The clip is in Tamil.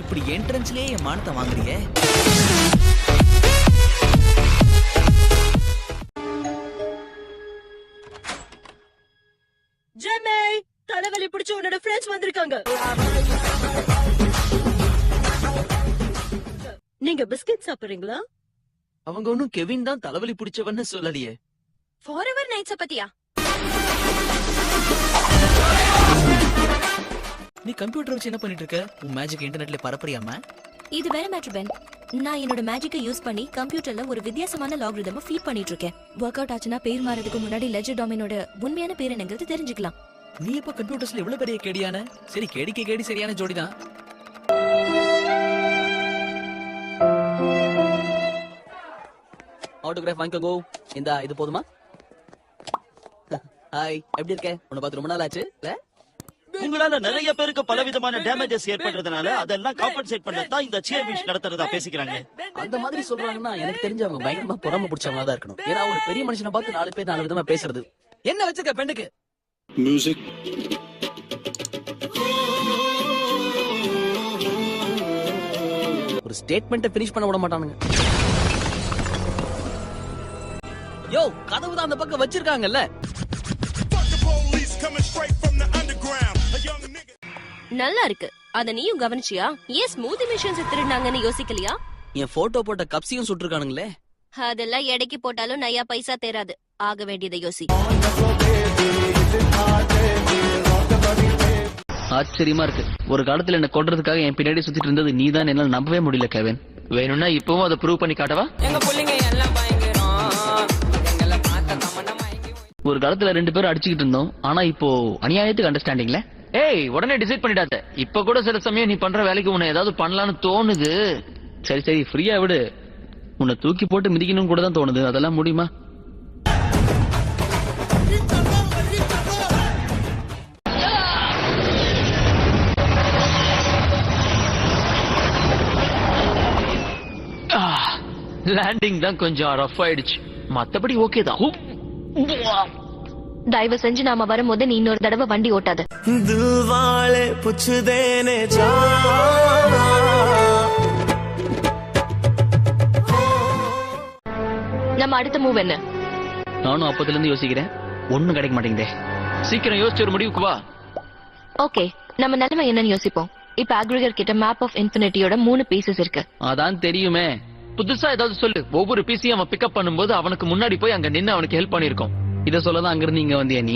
இப்படி என்ட்ரன்ஸ்லயே என் மானத்தை வாங்குறீங்க. ஜெமே, தலைவலி பிடிச்ச உன்னோட ஃப்ரெண்ட்ஸ் வந்திருக்காங்க. நீங்க பிஸ்கட் சாப்பிடுறீங்களா? அவங்க ஒன்னும் கெவின் தான் தலைவலி பிடிச்சவன்னு சொல்லலையே. ஃபாரெவர் நைட்ஸ் பத்தியா? நீ கம்ப்யூட்டர் வச்சு என்ன பண்ணிட்டு இருக்க? உன் மேஜிக் இன்டர்நெட்ல பரப்பறியாம? இது வேற மேட்டர் பென். நான் என்னோட மேஜிக்கை யூஸ் பண்ணி கம்ப்யூட்டர்ல ஒரு வித்தியாசமான லாகரிதம் ஃபீட் பண்ணிட்டு இருக்கேன். வொர்க் அவுட் ஆச்சுன்னா பேர் மாறதுக்கு முன்னாடி லெஜர் டொமைனோட உண்மையான பேர் என்னங்கிறது தெரிஞ்சுக்கலாம். நீ இப்ப கம்ப்யூட்டர்ஸ்ல எவ்வளவு பெரிய கேடியான? சரி, கேடிக்கு கேடி சரியான ஜோடிதான். ஆட்டோகிராஃப் வாங்கிக்கோ. இந்த இது போதுமா? ஹாய், எப்படி இருக்க? உன்னை பார்த்து ரொம்ப நாள் ஆச்சு. உங்களால நிறைய பேருக்கு பலவிதமான டேமேஜஸ் ஏற்படுறதுனால அதெல்லாம் காம்பன்சேட் பண்ணதான் இந்த சியர் வீச் நடத்துறதா பேசிக்கிறாங்க. அந்த மாதிரி சொல்றாங்கன்னா எனக்கு தெரிஞ்சவங்க பயங்கரமா பொறாம பிடிச்சவங்களா தான் இருக்கணும். ஏன்னா ஒரு பெரிய மனுஷனை பார்த்து 4 பேர் 4 விதமா பேசுறது. என்ன வச்சிருக்க பெண்ணுக்கு? மியூசிக். ஒரு ஸ்டேட்மெண்ட்டை ஃபினிஷ் பண்ண விட மாட்டானுங்க. யோ, கதவு தான் அந்த பக்கம் வச்சிருக்காங்கல்ல. நல்லா இருக்கு. அத நீயும் கவனிச்சியா? ஏன் ஸ்மூதி மிஷின்ஸ் திருடினாங்கன்னு யோசிக்கலையா? என் போட்டோ போட்ட கப்ஸையும் சுட்டுருக்கானுங்களே. அதெல்லாம் எடைக்கு போட்டாலும் நையா பைசா தேராது. ஆக வேண்டியதை யோசி. ஆச்சரியமா இருக்கு. ஒரு காலத்துல என்ன கொல்றதுக்காக என் பின்னாடி சுத்திட்டு இருந்தது நீதான். என்னால நம்பவே முடியல கெவின். வேணும்னா இப்பவும் அதை ப்ரூவ் பண்ணி காட்டவா? ஒரு காலத்துல 2 பேரும் அடிச்சுக்கிட்டு இருந்தோம். ஆனா இப்போ அநியாயத்துக்கு அண்டர்ஸ்டாண்டிங்ல. ஏய், உடனே டிசைட் பண்ணிடாத. இப்ப கூட சில சமயம் நீ பண்ற வேலைக்கு உன்னை ஏதாவது பண்ணலாம்னு தோணுது. சரி சரி, ஃப்ரீயா விடு. உன்னை தூக்கி போட்டு மிதிக்கணும் கூட தான் தோணுது. அதெல்லாம் முடியுமா? லேண்டிங் தான் கொஞ்சம் ரஃப் ஆயிடுச்சு. மத்தபடி ஓகே தான். தயவு செஞ்சு நாம வரும்போது நீ இன்னொரு தடவை வண்டி ஓட்டாத. நம்ம அடுத்த மூவ் என்ன? நானும் அப்பத்துல இருந்து யோசிக்கிறேன். ஒண்ணும் கிடைக்க மாட்டேங்குதே. சீக்கிரம் யோசிச்சு ஒரு முடிவுக்கு வா. ஓகே, நம்ம நிலைமை என்னன்னு யோசிப்போம். இப்ப அக்ரிகர் கிட்ட மேப் ஆஃப் இன்ஃபினிட்டியோட 3 பீசஸ் இருக்கு. அதான் தெரியுமே. புதுசா ஏதாவது சொல்லு. ஒவ்வொரு பீஸையும் அவன் பிக்கப் பண்ணும்போது அவனுக்கு முன்னாடி போய் அங்க நின்னு அவனுக்கு ஹெல்ப் பண்ணிருக்கோம். இத சொல்லதான் அங்கிருந்து இங்க வந்தியா நீ?